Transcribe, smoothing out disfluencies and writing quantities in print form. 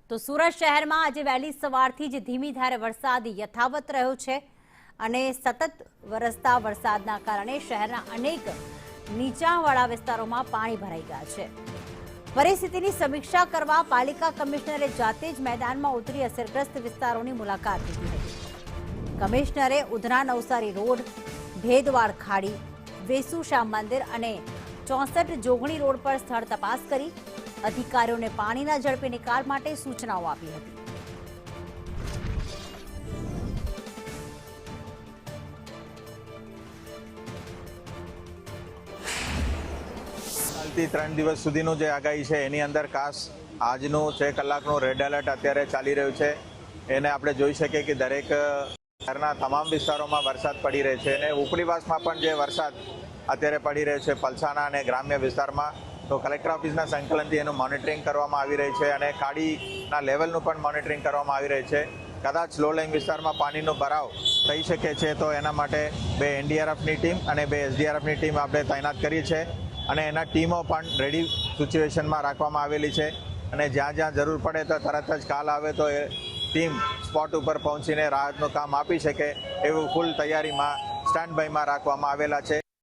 તો સુરત શહેરમાં આજે વહેલી સવારથી જ ધીમી ધારે વરસાદ યથાવત રહ્યો છે અને સતત વરસતા વરસાદના કારણે શહેરના અનેક નીચાણવાળા વિસ્તારોમાં પાણી ભરાઈ ગયા છે। પરિસ્થિતિની સમીક્ષા કરવા પાલિકા કમિશનરે જાતે જ મેદાનમાં ઉતરી અસરગ્રસ્ત વિસ્તારોની મુલાકાત લીધી હતી। કમિશનરે ઉધના નવસારી રોડ, ભેદવાડ ખાડી, વેસુ શ્યામ મંદિર અને 64 જોગણી રોડ પર સ્થળ તપાસ કરી અધિકારીઓને પાણીના ઝડપી નિકાલ માટે સૂચનાઓ આપી હતી। કાલથી 3 દિવસ સુધીનું જે આગાહી છે એની અંદર ખાસ આજનું 6 કલાકનું રેડ એલર્ટ અત્યારે ચાલી રહ્યું છે। એને આપણે જોઈ શકીએ કે દરેક શહેરના તમામ વિસ્તારોમાં વરસાદ પડી રહ્યો છે અને ઉપરીવાસમાં પણ જે વરસાદ અત્યારે પડી રહ્યો છે પલસાણા અને ગ્રામ્ય વિસ્તારમાં, તો કલેક્ટર ઓફિસના સંકલનથી એનું મોનિટરિંગ કરવામાં આવી રહ્યું છે અને ખાડીના લેવલનું પણ મોનિટરિંગ કરવામાં આવી રહ્યું છે। કદાચ લો લાઇંગ વિસ્તારમાં પાણીનો ભરાવ થઈ શકે છે તો એના માટે 2 એનડીઆરએફની ટીમ અને 2 એસડીઆરએફની ટીમ આપણે તૈનાત કરી છે અને એના ટીમો પણ રેડી સિચ્યુએશનમાં રાખવામાં આવેલી છે અને જ્યાં જ્યાં જરૂર પડે તો તરત જ કાલ આવે તો એ ટીમ સ્પોટ ઉપર પહોંચીને રાહતનું કામ આપી શકે એવું ફૂલ તૈયારીમાં સ્ટેન્ડ બાયમાં રાખવામાં આવેલા છે।